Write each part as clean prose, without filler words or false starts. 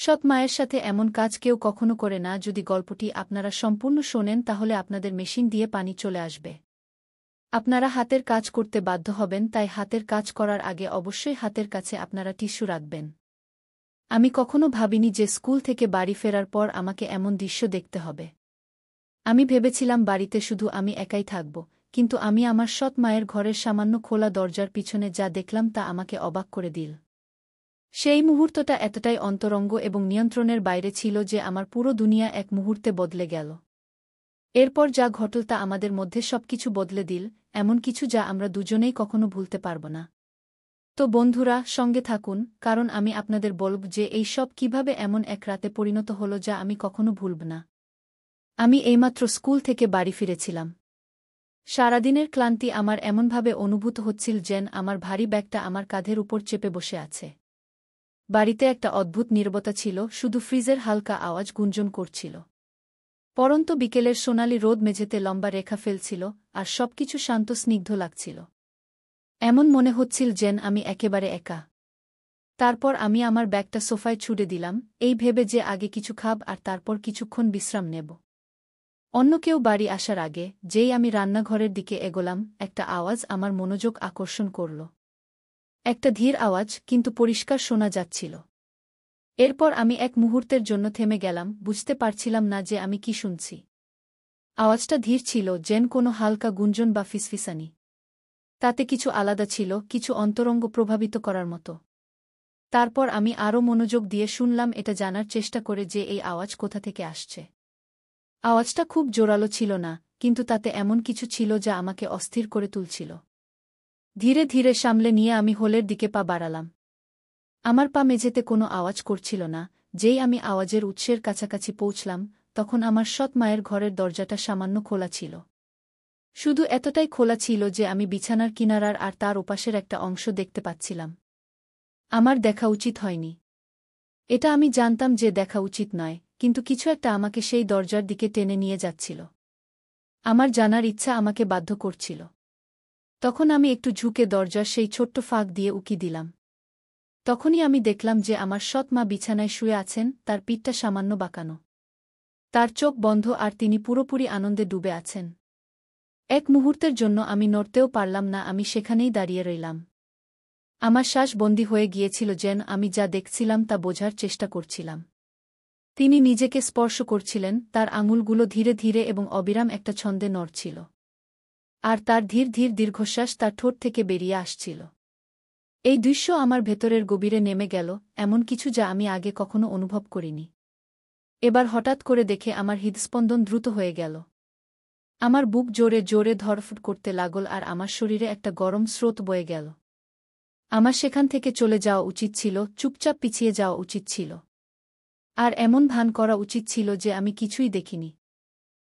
সৎ মায়ের সাথে এমন কাজ কেউ কখনো করে না। যদি গল্পটি আপনারা সম্পূর্ণ শোনেন তাহলে আপনাদের মেশিন দিয়ে পানি চলে আসবে। আপনারা হাতের কাজ করতে বাধ্য হবেন, তাই হাতের কাজ করার আগে অবশ্যই হাতের কাছে আপনারা টিস্যু রাখবেন। আমি কখনো ভাবিনি যে স্কুল থেকে বাড়ি ফেরার পর আমাকে এমন দৃশ্য দেখতে হবে। আমি ভেবেছিলাম বাড়িতে শুধু আমি একাই থাকব, কিন্তু আমি আমার সৎ মায়ের ঘরের সামান্য খোলা দরজার পিছনে যা দেখলাম তা আমাকে অবাক করে দিল। সেই মুহূর্তটা এতটাই অন্তরঙ্গ এবং নিয়ন্ত্রণের বাইরে ছিল যে আমার পুরো দুনিয়া এক মুহূর্তে বদলে গেল। এরপর যা ঘটল তা আমাদের মধ্যে সবকিছু বদলে দিল, এমন কিছু যা আমরা দুজনেই কখনো ভুলতে পারব না। তো বন্ধুরা, সঙ্গে থাকুন, কারণ আমি আপনাদের বলব যে এই সব কীভাবে এমন এক রাতে পরিণত হলো যা আমি কখনো ভুলব না। আমি এইমাত্র স্কুল থেকে বাড়ি ফিরেছিলাম। সারাদিনের ক্লান্তি আমার এমনভাবে অনুভূত হচ্ছিল যেন আমার ভারী ব্যাগটা আমার কাঁধের উপর চেপে বসে আছে। বাড়িতে একটা অদ্ভুত নীরবতা ছিল, শুধু ফ্রিজের হালকা আওয়াজ গুঞ্জন করছিল। পরন্ত বিকেলের সোনালি রোদ মেঝেতে লম্বা রেখা ফেলছিল, আর সবকিছু শান্ত স্নিগ্ধ লাগছিল। এমন মনে হচ্ছিল যেন আমি একেবারে একা। তারপর আমি আমার ব্যাগটা সোফায় ছুড়ে দিলাম, এই ভেবে যে আগে কিছু খাব আর তারপর কিছুক্ষণ বিশ্রাম নেব। অন্য কেউ বাড়ি আসার আগে যেই আমি রান্নাঘরের দিকে এগোলাম, একটা আওয়াজ আমার মনোযোগ আকর্ষণ করল। একটা ধীর আওয়াজ, কিন্তু পরিষ্কার শোনা যাচ্ছিল। এরপর আমি এক মুহূর্তের জন্য থেমে গেলাম, বুঝতে পারছিলাম না যে আমি কি শুনছি। আওয়াজটা ধীর ছিল, যেন কোনো হালকা গুঞ্জন বা ফিসফিসানি। তাতে কিছু আলাদা ছিল, কিছু অন্তরঙ্গ প্রভাবিত করার মতো। তারপর আমি আরও মনোযোগ দিয়ে শুনলাম, এটা জানার চেষ্টা করে যে এই আওয়াজ কোথা থেকে আসছে। আওয়াজটা খুব জোরালো ছিল না, কিন্তু তাতে এমন কিছু ছিল যা আমাকে অস্থির করে তুলছিল। ধীরে ধীরে সামলে নিয়ে আমি হলের দিকে পা বাড়ালাম। আমার পা মেঝেতে কোনো আওয়াজ করছিল না। যেই আমি আওয়াজের উৎসের কাছাকাছি পৌঁছলাম, তখন আমার সৎ মায়ের ঘরের দরজাটা সামান্য খোলা ছিল। শুধু এতটাই খোলা ছিল যে আমি বিছানার কিনারার আর তার ওপাশের একটা অংশ দেখতে পাচ্ছিলাম। আমার দেখা উচিত হয়নি। এটা আমি জানতাম যে দেখা উচিত নয়, কিন্তু কিছু একটা আমাকে সেই দরজার দিকে টেনে নিয়ে যাচ্ছিল। আমার জানার ইচ্ছা আমাকে বাধ্য করছিল। তখন আমি একটু ঝুঁকে দরজার সেই ছোট্ট ফাঁক দিয়ে উকি দিলাম। তখনই আমি দেখলাম যে আমার সৎ মা বিছানায় শুয়ে আছেন, তার পিঠটা সামান্য বাঁকানো। তার চোখ বন্ধ আর তিনি পুরোপুরি আনন্দে ডুবে আছেন। এক মুহূর্তের জন্য আমি নড়তেও পারলাম না, আমি সেখানেই দাঁড়িয়ে রইলাম। আমার শ্বাস বন্দী হয়ে গিয়েছিল যেন আমি যা দেখছিলাম তা বোঝার চেষ্টা করছিলাম। তিনি নিজেকে স্পর্শ করছিলেন, তার আঙুলগুলো ধীরে ধীরে এবং অবিরাম একটা ছন্দে নড়ছিল। আর তার ধীর ধীর দীর্ঘশ্বাস তার ঠোঁট থেকে বেরিয়ে আসছিল। এই দৃশ্য আমার ভেতরের গভীরে নেমে গেল, এমন কিছু যা আমি আগে কখনো অনুভব করিনি। এবার হঠাৎ করে দেখে আমার হৃদস্পন্দন দ্রুত হয়ে গেল। আমার বুক জোরে জোরে ধড়ফড় করতে লাগল আর আমার শরীরে একটা গরম স্রোত বয়ে গেল। আমার সেখান থেকে চলে যাওয়া উচিত ছিল, চুপচাপ পিছিয়ে যাওয়া উচিত ছিল। আর এমন ভান করা উচিত ছিল যে আমি কিছুই দেখিনি।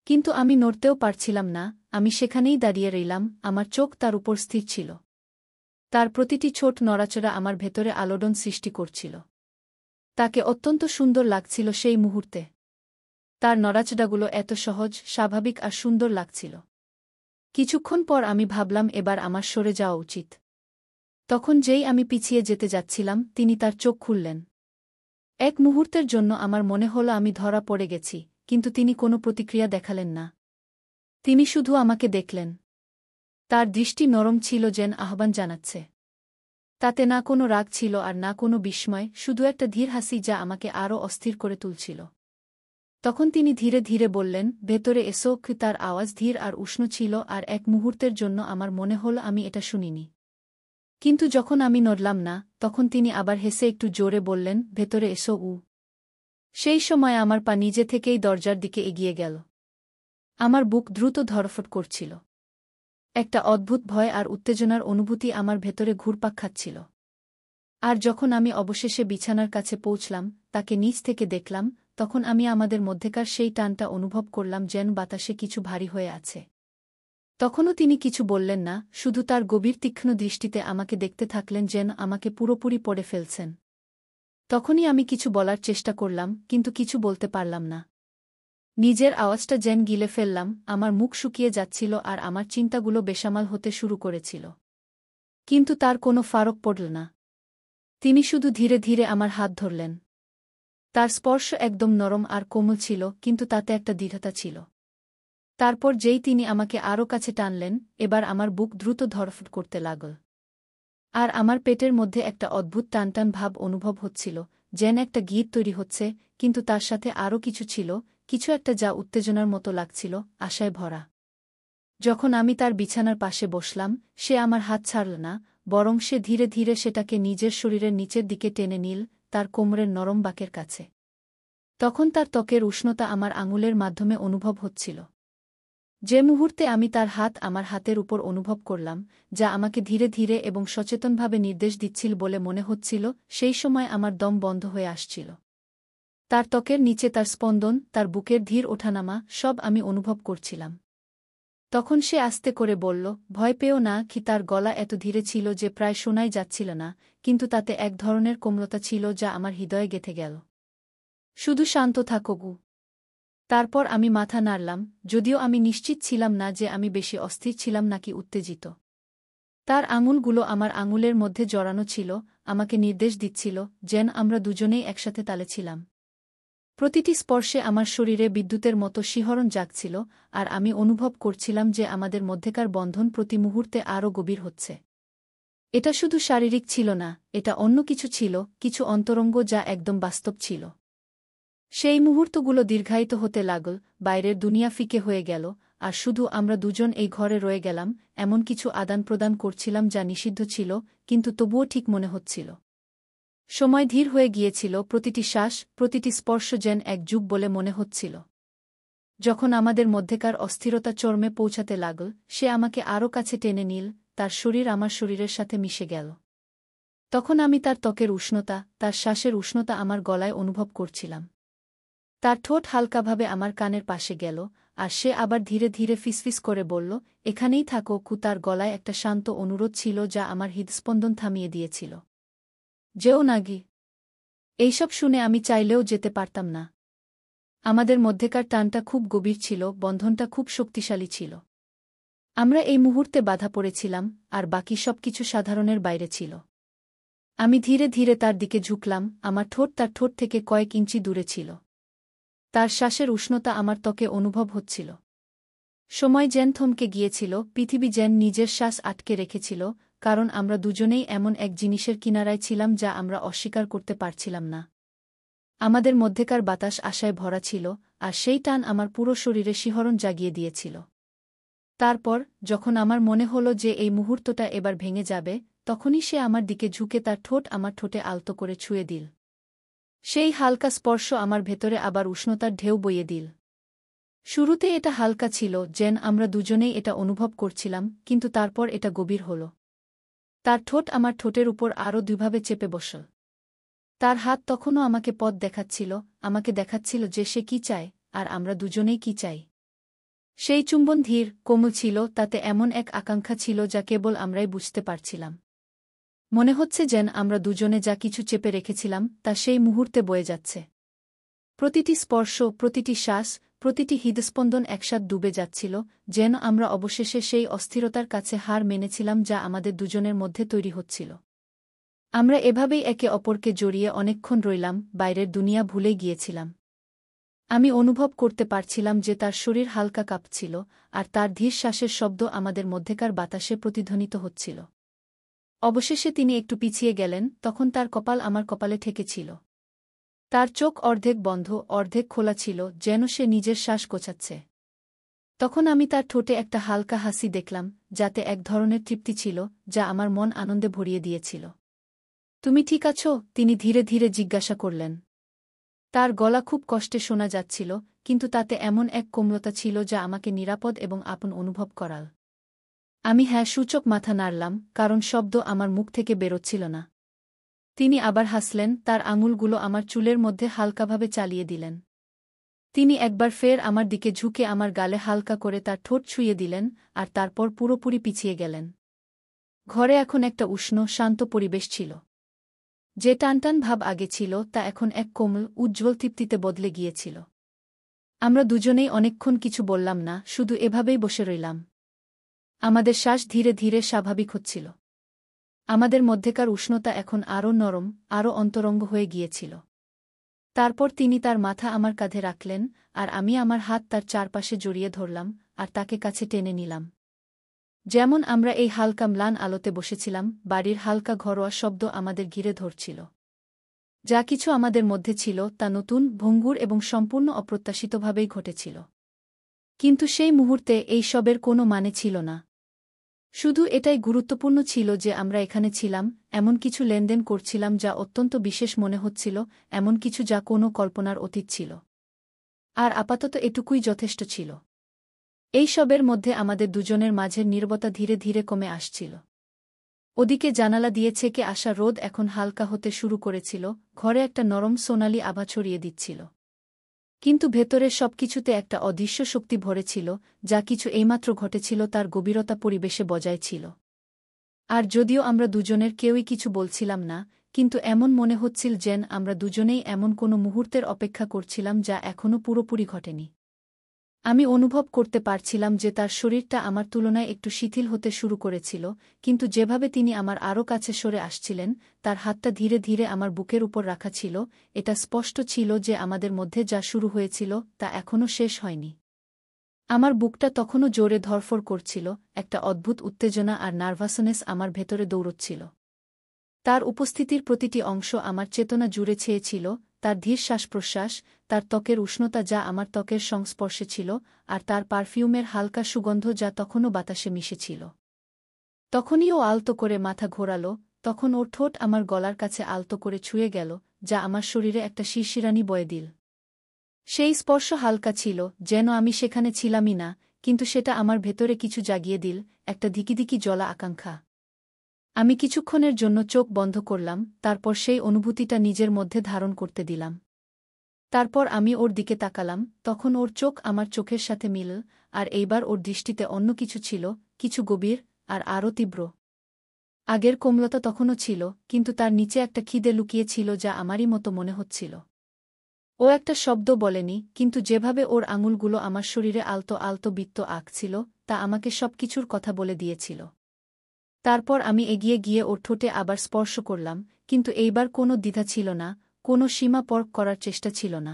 কিন্তু আমি নড়তেও পারছিলাম না, আমি সেখানেই দাঁড়িয়ে রইলাম, আমার চোখ তার উপর স্থির ছিল। তার প্রতিটি ছোট নড়াচড়া আমার ভেতরে আলোড়ন সৃষ্টি করছিল। তাকে অত্যন্ত সুন্দর লাগছিল সেই মুহূর্তে। তার নড়াচড়াগুলো এত সহজ, স্বাভাবিক আর সুন্দর লাগছিল। কিছুক্ষণ পর আমি ভাবলাম এবার আমার সরে যাওয়া উচিত। তখন যেই আমি পিছিয়ে যেতে যাচ্ছিলাম, তিনি তার চোখ খুললেন। এক মুহূর্তের জন্য আমার মনে হলো আমি ধরা পড়ে গেছি, কিন্তু তিনি কোনো প্রতিক্রিয়া দেখালেন না। তিনি শুধু আমাকে দেখলেন। তার দৃষ্টি নরম ছিল, যেন আহ্বান জানাচ্ছে। তাতে না কোনো রাগ ছিল আর না কোনো বিস্ময়, শুধু একটা ধীর হাসি যা আমাকে আরও অস্থির করে তুলছিল। তখন তিনি ধীরে ধীরে বললেন, ভেতরে এসো। তার আওয়াজ ধীর আর উষ্ণ ছিল, আর এক মুহূর্তের জন্য আমার মনে হল আমি এটা শুনিনি। কিন্তু যখন আমি নড়লাম না, তখন তিনি আবার হেসে একটু জোরে বললেন, ভেতরে এসো। সেই সময় আমার পা নিজে থেকেই দরজার দিকে এগিয়ে গেল। আমার বুক দ্রুত ধড়ফড় করছিল। একটা অদ্ভুত ভয় আর উত্তেজনার অনুভূতি আমার ভেতরে ঘুরপাক খাচ্ছিল। আর যখন আমি অবশেষে বিছানার কাছে পৌঁছলাম, তাকে নিচ থেকে দেখলাম, তখন আমি আমাদের মধ্যেকার সেই টানটা অনুভব করলাম, যেন বাতাসে কিছু ভারী হয়ে আছে। তখনও তিনি কিছু বললেন না, শুধু তার গভীর তীক্ষ্ণ দৃষ্টিতে আমাকে দেখতে থাকলেন, যেন আমাকে পুরোপুরি পড়ে ফেলছেন। তখনই আমি কিছু বলার চেষ্টা করলাম, কিন্তু কিছু বলতে পারলাম না। নিজের আওয়াজটা যেন গিলে ফেললাম, আমার মুখ শুকিয়ে যাচ্ছিল আর আমার চিন্তাগুলো বেসামাল হতে শুরু করেছিল। কিন্তু তার কোনো ফারক পড়ল না। তিনি শুধু ধীরে ধীরে আমার হাত ধরলেন। তার স্পর্শ একদম নরম আর কোমল ছিল, কিন্তু তাতে একটা দৃঢ়তা ছিল। তারপর যেই তিনি আমাকে আরও কাছে টানলেন, এবার আমার বুক দ্রুত ধড়ফড় করতে লাগল। আর আমার পেটের মধ্যে একটা অদ্ভুত টানটান ভাব অনুভব হচ্ছিল, যেন একটা গীত তৈরি হচ্ছে, কিন্তু তার সাথে আরও কিছু ছিল, কিছু একটা যা উত্তেজনার মতো লাগছিল, আশায় ভরা। যখন আমি তার বিছানার পাশে বসলাম, সে আমার হাত ছাড়ল না, বরং সে ধীরে ধীরে সেটাকে নিজের শরীরের নিচের দিকে টেনে নিল, তার কোমরের নরম বাঁকের কাছে। তখন তার ত্বকের উষ্ণতা আমার আঙুলের মাধ্যমে অনুভব হচ্ছিল। যে মুহূর্তে আমি তার হাত আমার হাতের উপর অনুভব করলাম, যা আমাকে ধীরে ধীরে এবং সচেতনভাবে নির্দেশ দিচ্ছিল বলে মনে হচ্ছিল, সেই সময় আমার দম বন্ধ হয়ে আসছিল। তার ত্বকের নিচে তার স্পন্দন, তার বুকের ধীর ওঠানামা, সব আমি অনুভব করছিলাম। তখন সে আস্তে করে বলল, ভয় পেও না। কি তার গলা এত ধীরে ছিল যে প্রায় শোনাই যাচ্ছিল না, কিন্তু তাতে এক ধরনের কোমলতা ছিল যা আমার হৃদয়ে গেঁথে গেল। শুধু শান্ত থাকো গু। তারপর আমি মাথা নাড়লাম, যদিও আমি নিশ্চিত ছিলাম না যে আমি বেশি অস্থির ছিলাম নাকি উত্তেজিত। তার আঙুলগুলো আমার আঙুলের মধ্যে জড়ানো ছিল, আমাকে নির্দেশ দিচ্ছিল, যেন আমরা দুজনেই একসাথে তালে ছিলাম। প্রতিটি স্পর্শে আমার শরীরে বিদ্যুতের মতো শিহরণ জাগছিল, আর আমি অনুভব করছিলাম যে আমাদের মধ্যেকার বন্ধন প্রতি মুহূর্তে আরও গভীর হচ্ছে। এটা শুধু শারীরিক ছিল না, এটা অন্য কিছু ছিল, কিছু অন্তরঙ্গ যা একদম বাস্তব ছিল। সেই মুহূর্তগুলো দীর্ঘায়িত হতে লাগল, বাইরের দুনিয়া ফিকে হয়ে গেল, আর শুধু আমরা দুজন এই ঘরে রয়ে গেলাম, এমন কিছু আদান প্রদান করছিলাম যা নিষিদ্ধ ছিল, কিন্তু তবুও ঠিক মনে হচ্ছিল। সময় ধীর হয়ে গিয়েছিল, প্রতিটি শ্বাস, প্রতিটি স্পর্শ যেন এক যুগ বলে মনে হচ্ছিল। যখন আমাদের মধ্যেকার অস্থিরতা চরমে পৌঁছাতে লাগল, সে আমাকে আরও কাছে টেনে নিল, তার শরীর আমার শরীরের সাথে মিশে গেল। তখন আমি তার ত্বকের উষ্ণতা, তার শ্বাসের উষ্ণতা আমার গলায় অনুভব করছিলাম। তার ঠোঁট হালকাভাবে আমার কানের পাশে গেল, আর সে আবার ধীরে ধীরে ফিসফিস করে বলল, এখানেই থাকো কু। তার গলায় একটা শান্ত অনুরোধ ছিল যা আমার হৃদস্পন্দন থামিয়ে দিয়েছিল। যেও না গি। এইসব শুনে আমি চাইলেও যেতে পারতাম না। আমাদের মধ্যেকার টানটা খুব গভীর ছিল, বন্ধনটা খুব শক্তিশালী ছিল। আমরা এই মুহূর্তে বাধা পড়েছিলাম, আর বাকি সবকিছু সাধারণের বাইরে ছিল। আমি ধীরে ধীরে তার দিকে ঝুঁকলাম, আমার ঠোঁট তার ঠোঁট থেকে কয়েক ইঞ্চি দূরে ছিল। তার শ্বাসের উষ্ণতা আমার ত্বকে অনুভব হচ্ছিল। সময় যেন থমকে গিয়েছিল, পৃথিবী যেন নিজের শ্বাস আটকে রেখেছিল, কারণ আমরা দুজনেই এমন এক জিনিসের কিনারায় ছিলাম যা আমরা অস্বীকার করতে পারছিলাম না। আমাদের মধ্যেকার বাতাস আশায় ভরা ছিল, আর সেই টান আমার পুরো শরীরে শিহরণ জাগিয়ে দিয়েছিল। তারপর, যখন আমার মনে হল যে এই মুহূর্তটা এবার ভেঙে যাবে, তখনই সে আমার দিকে ঝুঁকে তার ঠোঁট আমার ঠোঁটে আলতো করে ছুঁয়ে দিল। সেই হালকা স্পর্শ আমার ভেতরে আবার উষ্ণতার ঢেউ বইয়ে দিল। শুরুতে এটা হালকা ছিল, যেন আমরা দুজনেই এটা অনুভব করছিলাম, কিন্তু তারপর এটা গভীর হল। তার ঠোঁট আমার ঠোঁটের উপর আরও দুইভাবে চেপে বসল। তার হাত তখনও আমাকে পথ দেখাচ্ছিল, আমাকে দেখাচ্ছিল যে সে কি চায়, আর আমরা দুজনেই কি চাই। সেই চুম্বন ধীর, কোমল ছিল, তাতে এমন এক আকাঙ্ক্ষা ছিল যা কেবল আমরাই বুঝতে পারছিলাম। মনে হচ্ছে যেন আমরা দুজনে যা কিছু চেপে রেখেছিলাম তা সেই মুহূর্তে বয়ে যাচ্ছে। প্রতিটি স্পর্শ, প্রতিটি শ্বাস, প্রতিটি হৃদস্পন্দন একসাথে ডুবে যাচ্ছিল, যেন আমরা অবশেষে সেই অস্থিরতার কাছে হার মেনেছিলাম যা আমাদের দুজনের মধ্যে তৈরি হচ্ছিল। আমরা এভাবেই একে অপরকে জড়িয়ে অনেকক্ষণ রইলাম, বাইরের দুনিয়া ভুলে গিয়েছিলাম। আমি অনুভব করতে পারছিলাম যে তার শরীর হালকা কাঁপছিল, আর তার ধীর শ্বাসের শব্দ আমাদের মধ্যেকার বাতাসে প্রতিধ্বনিত হচ্ছিল। অবশেষে তিনি একটু পিছিয়ে গেলেন, তখন তার কপাল আমার কপালে ঠেকেছিল। তার চোখ অর্ধেক বন্ধ, অর্ধেক খোলা ছিল, যেন সে নিজের শ্বাস গোছাচ্ছে। তখন আমি তার ঠোঁটে একটা হালকা হাসি দেখলাম, যাতে এক ধরনের তৃপ্তি ছিল, যা আমার মন আনন্দে ভরিয়ে দিয়েছিল। তুমি ঠিক আছো? তিনি ধীরে ধীরে জিজ্ঞাসা করলেন। তার গলা খুব কষ্টে শোনা যাচ্ছিল, কিন্তু তাতে এমন এক কোমলতা ছিল যা আমাকে নিরাপদ এবং আপন অনুভব করাল। আমি হ্যাঁ সূচক মাথা নাড়লাম, কারণ শব্দ আমার মুখ থেকে বেরোচ্ছিল না। তিনি আবার হাসলেন, তার আঙুলগুলো আমার চুলের মধ্যে হালকাভাবে চালিয়ে দিলেন। তিনি একবার ফের আমার দিকে ঝুঁকে আমার গালে হালকা করে তার ঠোঁট ছুঁয়ে দিলেন, আর তারপর পুরোপুরি পিছিয়ে গেলেন। ঘরে এখন একটা উষ্ণ, শান্ত পরিবেশ ছিল। যে টানটান ভাব আগে ছিল তা এখন এক কোমল, উজ্জ্বল তৃপ্তিতে বদলে গিয়েছিল। আমরা দুজনেই অনেকক্ষণ কিছু বললাম না, শুধু এভাবেই বসে রইলাম। আমাদের শ্বাস ধীরে ধীরে স্বাভাবিক হচ্ছিল। আমাদের মধ্যেকার উষ্ণতা এখন আরও নরম, আরও অন্তরঙ্গ হয়ে গিয়েছিল। তারপর তিনি তার মাথা আমার কাঁধে রাখলেন, আর আমি আমার হাত তার চারপাশে জড়িয়ে ধরলাম আর তাকে কাছে টেনে নিলাম। যেমন আমরা এই হালকা ম্লান আলোতে বসেছিলাম, বাড়ির হালকা ঘরোয়া শব্দ আমাদের ঘিরে ধরছিল। যা কিছু আমাদের মধ্যে ছিল তা নতুন, ভঙ্গুর এবং সম্পূর্ণ অপ্রত্যাশিতভাবেই ঘটেছিল। কিন্তু সেই মুহূর্তে এই সবের কোনো মানে ছিল না। শুধু এটাই গুরুত্বপূর্ণ ছিল যে আমরা এখানে ছিলাম, এমন কিছু লেনদেন করছিলাম যা অত্যন্ত বিশেষ মনে হচ্ছিল, এমন কিছু যা কোনো কল্পনার অতীত ছিল। আর আপাতত এটুকুই যথেষ্ট ছিল। এই সবের মধ্যে আমাদের দুজনের মাঝের নীরবতা ধীরে ধীরে কমে আসছিল। ওদিকে জানালা দিয়ে ছেকে আসা রোদ এখন হালকা হতে শুরু করেছিল, ঘরে একটা নরম সোনালি আভা ছড়িয়ে দিচ্ছিল। কিন্তু ভেতরে সবকিছুতে একটা অদৃশ্য শক্তি ভরে ছিল, যা কিছু এইমাত্র ঘটেছিল তার গভীরতা পরিবেশে বজায় ছিল। আর যদিও আমরা দুজনের কেউই কিছু বলছিলাম না, কিন্তু এমন মনে হচ্ছিল যেন আমরা দুজনেই এমন কোনো মুহূর্তের অপেক্ষা করছিলাম যা এখনও পুরোপুরি ঘটেনি। আমি অনুভব করতে পারছিলাম যে তার শরীরটা আমার তুলনায় একটু শিথিল হতে শুরু করেছিল, কিন্তু যেভাবে তিনি আমার আরও কাছে সরে আসছিলেন, তার হাতটা ধীরে ধীরে আমার বুকের উপর রাখা ছিল, এটা স্পষ্ট ছিল যে আমাদের মধ্যে যা শুরু হয়েছিল তা এখনও শেষ হয়নি। আমার বুকটা তখনও জোরে ধড়ফড় করছিল, একটা অদ্ভুত উত্তেজনা আর নার্ভাসনেস আমার ভেতরে দৌড়চ্ছিল। তার উপস্থিতির প্রতিটি অংশ আমার চেতনা জুড়ে ছেয়েছিল, তার ধীর শ্বাসপ্রশ্বাস, তার ত্বকের উষ্ণতা যা আমার ত্বকের সংস্পর্শে ছিল, আর তার পারফিউমের হালকা সুগন্ধ যা তখনও বাতাসে মিশেছিল। তখনই ও আলতো করে মাথা ঘোরাল, তখন ওর ঠোঁট আমার গলার কাছে আলতো করে ছুঁয়ে গেল, যা আমার শরীরে একটা শিরশিরানি বয়ে দিল। সেই স্পর্শ হালকা ছিল, যেন আমি সেখানে ছিলামই না, কিন্তু সেটা আমার ভেতরে কিছু জাগিয়ে দিল, একটা ধিকিধিকি জ্বলা আকাঙ্ক্ষা। আমি কিছুক্ষণের জন্য চোখ বন্ধ করলাম, তারপর সেই অনুভূতিটা নিজের মধ্যে ধারণ করতে দিলাম। তারপর আমি ওর দিকে তাকালাম, তখন ওর চোখ আমার চোখের সাথে মিলল, আর এইবার ওর দৃষ্টিতে অন্য কিছু ছিল, কিছু গভীর, আর আরও তীব্র। আগের কোমলতা তখনও ছিল, কিন্তু তার নিচে একটা খিদে লুকিয়ে ছিল যা আমারই মতো মনে হচ্ছিল। ও একটা শব্দ বলেনি, কিন্তু যেভাবে ওর আঙুলগুলো আমার শরীরে আলতো আলতো বৃত্ত আঁকছিল, তা আমাকে সবকিছুর কথা বলে দিয়েছিল। তারপর আমি এগিয়ে গিয়ে ওর ঠোঁটে আবার স্পর্শ করলাম, কিন্তু এইবার কোনো দ্বিধা ছিল না, কোনো সীমা পরখ করার চেষ্টা ছিল না।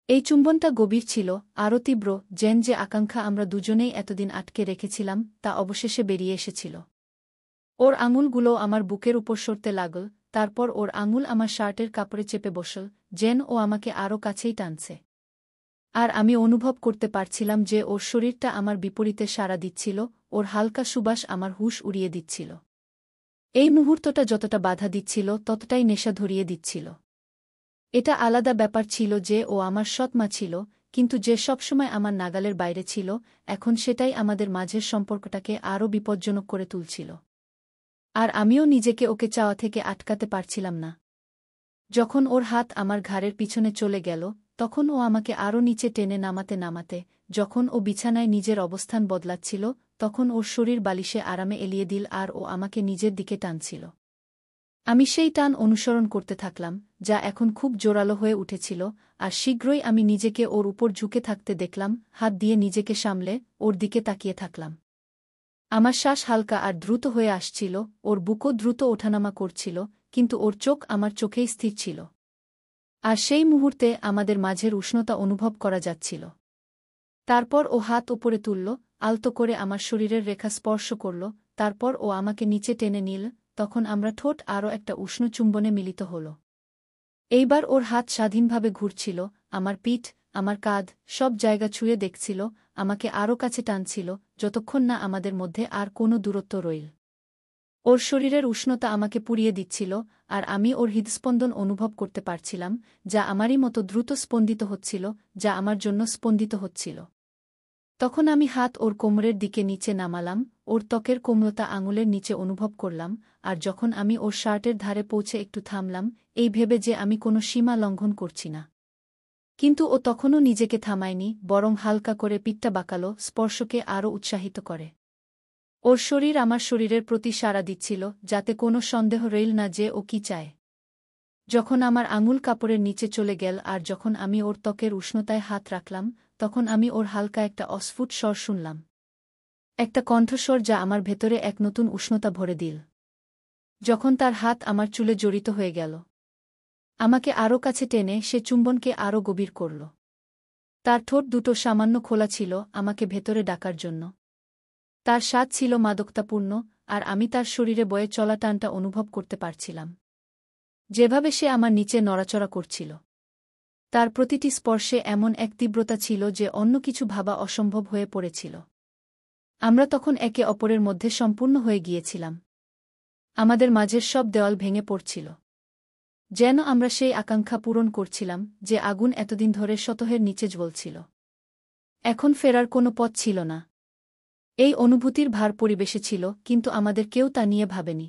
এই চুম্বনটা গভীর ছিল, আরও তীব্র, যেন যে আকাঙ্ক্ষা আমরা দুজনেই এতদিন আটকে রেখেছিলাম তা অবশেষে বেরিয়ে এসেছিল। ওর আঙুলগুলো আমার বুকের উপর সরতে লাগল, তারপর ওর আঙুল আমার শার্টের কাপড়ে চেপে বসল, যেন ও আমাকে আরও কাছেই টানছে। আর আমি অনুভব করতে পারছিলাম যে ওর শরীরটা আমার বিপরীতে সাড়া দিচ্ছিল, ওর হালকা সুবাস আমার হুঁশ উড়িয়ে দিচ্ছিল। এই মুহূর্তটা যতটা বাধা দিচ্ছিল ততটাই নেশা ধরিয়ে দিচ্ছিল। এটা আলাদা ব্যাপার ছিল যে ও আমার সৎমা ছিল, কিন্তু যে সবসময় আমার নাগালের বাইরে ছিল, এখন সেটাই আমাদের মাঝের সম্পর্কটাকে আরও বিপজ্জনক করে তুলছিল। আর আমিও নিজেকে ওকে চাওয়া থেকে আটকাতে পারছিলাম না। যখন ওর হাত আমার ঘাড়ের পিছনে চলে গেল, তখন ও আমাকে আরও নিচে টেনে নামাতে নামাতে, যখন ও বিছানায় নিজের অবস্থান বদলাচ্ছিল, তখন ওর শরীর বালিশে আরামে এলিয়ে দিল আর ও আমাকে নিজের দিকে টানছিল। আমি সেই টান অনুসরণ করতে থাকলাম, যা এখন খুব জোরালো হয়ে উঠেছিল, আর শীঘ্রই আমি নিজেকে ওর উপর ঝুঁকে থাকতে দেখলাম, হাত দিয়ে নিজেকে সামলে ওর দিকে তাকিয়ে থাকলাম। আমার শ্বাস হালকা আর দ্রুত হয়ে আসছিল, ওর বুকও দ্রুত ওঠানামা করছিল, কিন্তু ওর চোখ আমার চোখেই স্থির ছিল। আর সেই মুহূর্তে আমাদের মাঝের উষ্ণতা অনুভব করা যাচ্ছিল। তারপর ও হাত ওপরে তুলল, আলতো করে আমার শরীরের রেখা স্পর্শ করল, তারপর ও আমাকে নিচে টেনে নিল, তখন আমরা ঠোঁট আরও একটা উষ্ণ চুম্বনে মিলিত হল। এইবার ওর হাত স্বাধীনভাবে ঘুরছিল, আমার পিঠ, আমার কাঁধ, সব জায়গা ছুঁয়ে দেখছিল, আমাকে আরও কাছে টানছিল, যতক্ষণ না আমাদের মধ্যে আর কোনো দূরত্ব রইল। ওর শরীরের উষ্ণতা আমাকে পুড়িয়ে দিচ্ছিল, আর আমি ওর হৃদস্পন্দন অনুভব করতে পারছিলাম, যা আমারই মতো দ্রুত স্পন্দিত হচ্ছিল, যা আমার জন্য স্পন্দিত হচ্ছিল। তখন আমি হাত ওর কোমরের দিকে নিচে নামালাম, ওর ত্বকের কোমলতা আঙুলের নিচে অনুভব করলাম, আর যখন আমি ওর শার্টের ধারে পৌঁছে একটু থামলাম, এই ভেবে যে আমি কোনো সীমা লঙ্ঘন করছি না। কিন্তু ও তখনও নিজেকে থামায়নি, বরং হালকা করে পিঠটা বাঁকাল, স্পর্শকে আরও উৎসাহিত করে। ওর শরীর আমার শরীরের প্রতি সাড়া দিচ্ছিল, যাতে কোনো সন্দেহ রইল না যে ও কি চায়। যখন আমার আঙুল কাপড়ের নিচে চলে গেল আর যখন আমি ওর ত্বকের উষ্ণতায় হাত রাখলাম, তখন আমি ওর হালকা একটা অস্ফুট স্বর শুনলাম। একটা কণ্ঠস্বর যা আমার ভেতরে এক নতুন উষ্ণতা ভরে দিল। যখন তার হাত আমার চুলে জড়িত হয়ে গেল, আমাকে আরও কাছে টেনে সে চুম্বনকে আরও গভীর করল। তার ঠোঁট দুটো সামান্য খোলা ছিল আমাকে ভেতরে ডাকার জন্য। তার স্বাদ ছিল মাদকতাপূর্ণ, আর আমি তার শরীরে বয়ে চলা টানটা অনুভব করতে পারছিলাম। যেভাবে সে আমার নিচে নড়াচড়া করছিল, তার প্রতিটি স্পর্শে এমন এক তীব্রতা ছিল যে অন্য কিছু ভাবা অসম্ভব হয়ে পড়েছিল। আমরা তখন একে অপরের মধ্যে সম্পূর্ণ হয়ে গিয়েছিলাম। আমাদের মাঝের সব দেওয়াল ভেঙে পড়ছিল, যেন আমরা সেই আকাঙ্ক্ষা পূরণ করছিলাম যে আগুন এতদিন ধরে সতহের নিচে জ্বলছিল। এখন ফেরার কোনো পথ ছিল না। এই অনুভূতির ভার পরিবেশে ছিল, কিন্তু আমাদের কেউ তা নিয়ে ভাবেনি।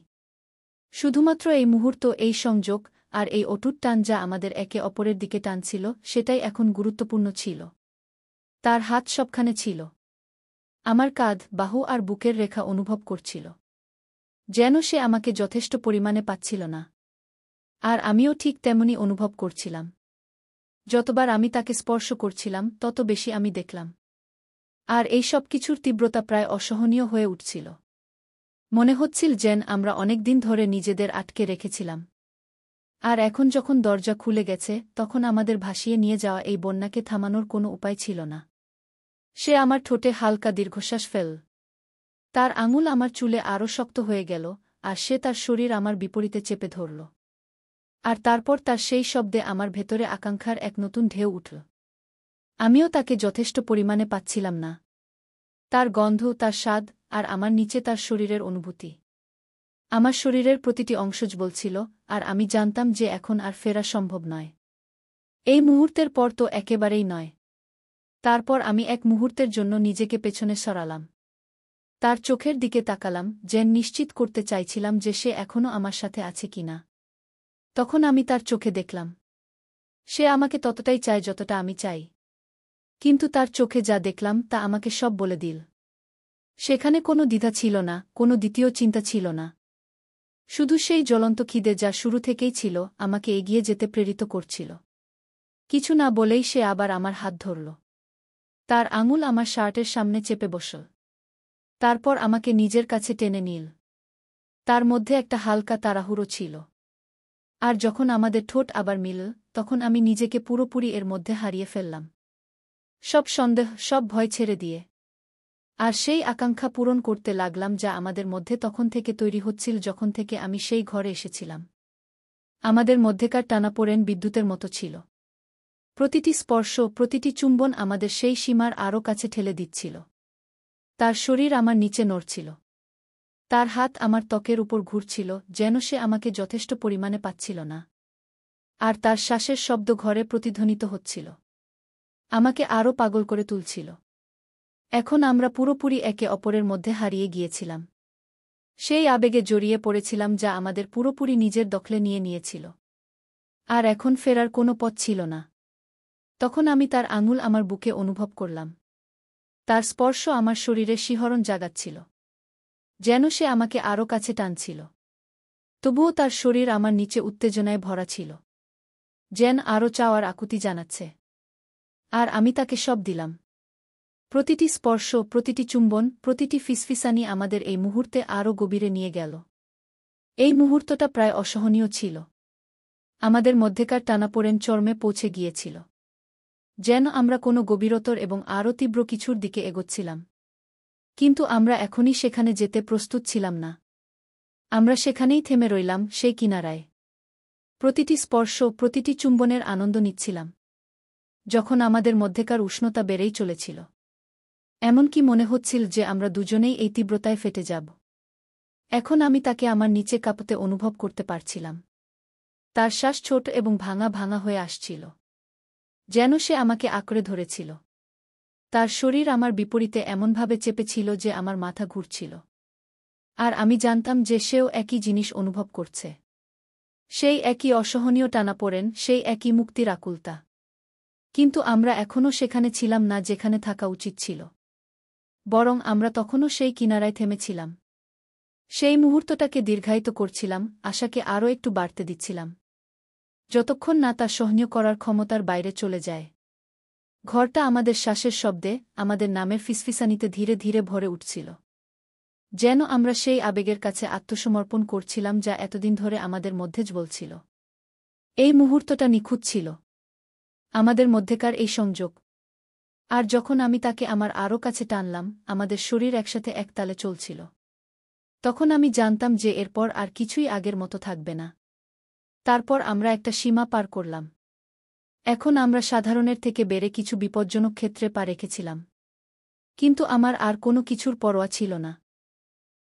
শুধুমাত্র এই মুহূর্ত, এই সংযোগ, আর এই অটুট টান যা আমাদের একে অপরের দিকে টানছিল, সেটাই এখন গুরুত্বপূর্ণ ছিল। তার হাত সবখানে ছিল। আমার কাঁধ, বাহু আর বুকের রেখা অনুভব করছিল, যেন সে আমাকে যথেষ্ট পরিমাণে পাচ্ছিল না। আর আমিও ঠিক তেমনি অনুভব করছিলাম। যতবার আমি তাকে স্পর্শ করছিলাম, তত বেশি আমি দেখলাম। আর এই সব কিছুর তীব্রতা প্রায় অসহনীয় হয়ে উঠছিল। মনে হচ্ছিল যেন আমরা অনেক দিন ধরে নিজেদের আটকে রেখেছিলাম। আর এখন যখন দরজা খুলে গেছে, তখন আমাদের ভাসিয়ে নিয়ে যাওয়া এই বন্যাকে থামানোর কোনো উপায় ছিল না। সে আমার ঠোঁটে হালকা দীর্ঘশ্বাস ফেল। তার আঙুল আমার চুলে আরও শক্ত হয়ে গেল, আর সে তার শরীর আমার বিপরীতে চেপে ধরল। আর তারপর তার সেই শব্দে আমার ভেতরে আকাঙ্ক্ষার এক নতুন ঢেউ উঠল। আমিও তাকে যথেষ্ট পরিমাণে পাচ্ছিলাম না। তার গন্ধ, তার স্বাদ, আর আমার নিচে তার শরীরের অনুভূতি। আমার শরীরের প্রতিটি অংশ বলছিল, আর আমি জানতাম যে এখন আর ফেরা সম্ভব নয়। এই মুহূর্তের পর তো একেবারেই নয়। তারপর আমি এক মুহূর্তের জন্য নিজেকে পেছনে সরালাম। তার চোখের দিকে তাকালাম, যেন নিশ্চিত করতে চাইছিলাম যে সে এখনও আমার সাথে আছে কিনা। তখন আমি তার চোখে দেখলাম, সে আমাকে ততটাই চায় যতটা আমি চাই। কিন্তু তার চোখে যা দেখলাম তা আমাকে সব বলে দিল। সেখানে কোনো দ্বিধা ছিল না, কোনো দ্বিতীয় চিন্তা ছিল না। শুধু সেই জ্বলন্ত খিদে যা শুরু থেকেই ছিল, আমাকে এগিয়ে যেতে প্রেরিত করছিল। কিছু না বলেই সে আবার আমার হাত ধরল। তার আঙুল আমার শার্টের সামনে চেপে বসল। তারপর আমাকে নিজের কাছে টেনে নিল। তার মধ্যে একটা হালকা তাড়াহুড়ো ছিল। আর যখন আমাদের ঠোঁট আবার মিলল, তখন আমি নিজেকে পুরোপুরি এর মধ্যে হারিয়ে ফেললাম। সব সন্দেহ, সব ভয় ছেড়ে দিয়ে। আর সেই আকাঙ্ক্ষা পূরণ করতে লাগলাম যা আমাদের মধ্যে তখন থেকে তৈরি হচ্ছিল, যখন থেকে আমি সেই ঘরে এসেছিলাম। আমাদের মধ্যেকার টানাপোড়েন বিদ্যুতের মতো ছিল। প্রতিটি স্পর্শ, প্রতিটি চুম্বন আমাদের সেই সীমার আরও কাছে ঠেলে দিচ্ছিল। তার শরীর আমার নিচে নড়ছিল। তার হাত আমার ত্বকের উপর ঘুরছিল, যেন সে আমাকে যথেষ্ট পরিমাণে পাচ্ছিল না। আর তার শ্বাসের শব্দ ঘরে প্রতিধ্বনিত হচ্ছিল, আমাকে আরও পাগল করে তুলছিল। এখন আমরা পুরোপুরি একে অপরের মধ্যে হারিয়ে গিয়েছিলাম। সেই আবেগে জড়িয়ে পড়েছিলাম যা আমাদের পুরোপুরি নিজের দখলে নিয়ে নিয়েছিল। আর এখন ফেরার কোনো পথ ছিল না। তখন আমি তার আঙুল আমার বুকে অনুভব করলাম। তার স্পর্শ আমার শরীরে শিহরণ জাগাচ্ছিল, যেন সে আমাকে আরও কাছে টানছিল। তবুও তার শরীর আমার নিচে উত্তেজনায় ভরা ছিল, যেন আরও চাওয়ার আকুতি জানাচ্ছে। আর আমি তাকে সব দিলাম। প্রতিটি স্পর্শ, প্রতিটি চুম্বন, প্রতিটি ফিসফিসানি আমাদের এই মুহূর্তে আরও গভীরে নিয়ে গেল। এই মুহূর্তটা প্রায় অসহনীয় ছিল। আমাদের মধ্যেকার টানাপোড়েন চরমে পৌঁছে গিয়েছিল, যেন আমরা কোনো গভীরতর এবং আরও তীব্র কিছুর দিকে এগোচ্ছিলাম। কিন্তু আমরা এখনই সেখানে যেতে প্রস্তুত ছিলাম না। আমরা সেখানেই থেমে রইলাম, সেই কিনারায়। প্রতিটি স্পর্শ, প্রতিটি চুম্বনের আনন্দ নিচ্ছিলাম, যখন আমাদের মধ্যেকার উষ্ণতা বেড়েই চলেছিল। এমনকি মনে হচ্ছিল যে আমরা দুজনেই এই তীব্রতায় ফেটে যাব। এখন আমি তাকে আমার নিচে কাঁপতে অনুভব করতে পারছিলাম। তার শ্বাস ছোট এবং ভাঙা ভাঙা হয়ে আসছিল, যেন সে আমাকে আঁকড়ে ধরেছিল। তার শরীর আমার বিপরীতে এমনভাবে চেপেছিল যে আমার মাথা ঘুরছিল। আর আমি জানতাম যে সেও একই জিনিস অনুভব করছে। সেই একই অসহনীয় টানাপোড়েন, সেই একই মুক্তির আকুলতা। কিন্তু আমরা এখনও সেখানে ছিলাম না যেখানে থাকা উচিত ছিল। বরং আমরা তখনও সেই কিনারায় থেমেছিলাম। সেই মুহূর্তটাকে দীর্ঘায়িত করছিলাম, আশাকে আরও একটু বাড়তে দিচ্ছিলাম, যতক্ষণ না তা সহনীয় করার ক্ষমতার বাইরে চলে যায়। ঘরটা আমাদের শ্বাসের শব্দে, আমাদের নামের ফিসফিসানিতে ধীরে ধীরে ভরে উঠছিল, যেন আমরা সেই আবেগের কাছে আত্মসমর্পণ করছিলাম যা এতদিন ধরে আমাদের মধ্যে জ্বলছিল। এই মুহূর্তটা নিখুঁত ছিল। আমাদের মধ্যেকার এই সংযোগ। আর যখন আমি তাকে আমার আরও কাছে টানলাম, আমাদের শরীর একসাথে একতালে চলছিল। তখন আমি জানতাম যে এরপর আর কিছুই আগের মতো থাকবে না। তারপর আমরা একটা সীমা পার করলাম। এখন আমরা সাধারণের থেকে বেড়ে কিছু বিপজ্জনক ক্ষেত্রে পা রেখেছিলাম। কিন্তু আমার আর কোনো কিছুর পরোয়া ছিল না।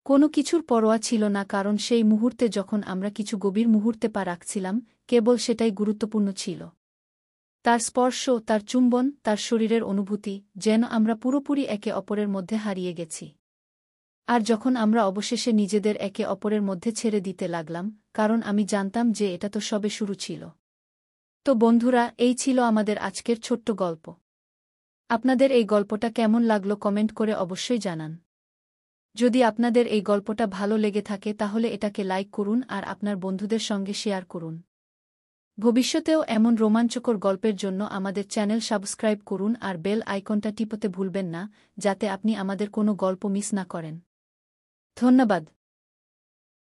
কোনো কিছুর পরোয়া ছিল না, কারণ সেই মুহূর্তে যখন আমরা কিছু গভীর মুহূর্তে পা রাখছিলাম, কেবল সেটাই গুরুত্বপূর্ণ ছিল। তার স্পর্শ, তার চুম্বন, তার শরীরের অনুভূতি, যেন আমরা পুরোপুরি একে অপরের মধ্যে হারিয়ে গেছি। আর যখন আমরা অবশেষে নিজেদের একে অপরের মধ্যে ছেড়ে দিতে লাগলাম, কারণ আমি জানতাম যে এটা তো সবে শুরু ছিল। তো বন্ধুরা, এই ছিল আমাদের আজকের ছোট্ট গল্প। আপনাদের এই গল্পটা কেমন লাগলো কমেন্ট করে অবশ্যই জানান। যদি আপনাদের এই গল্পটা ভালো লেগে থাকে তাহলে এটাকে লাইক করুন আর আপনার বন্ধুদের সঙ্গে শেয়ার করুন। ভবিষ্যতেও এমন রোমাঞ্চকর গল্পের জন্য আমাদের চ্যানেল সাবস্ক্রাইব করুন আর বেল আইকনটা টিপতে ভুলবেন না, যাতে আপনি আমাদের কোনো গল্প মিস না করেন। ধন্যবাদ।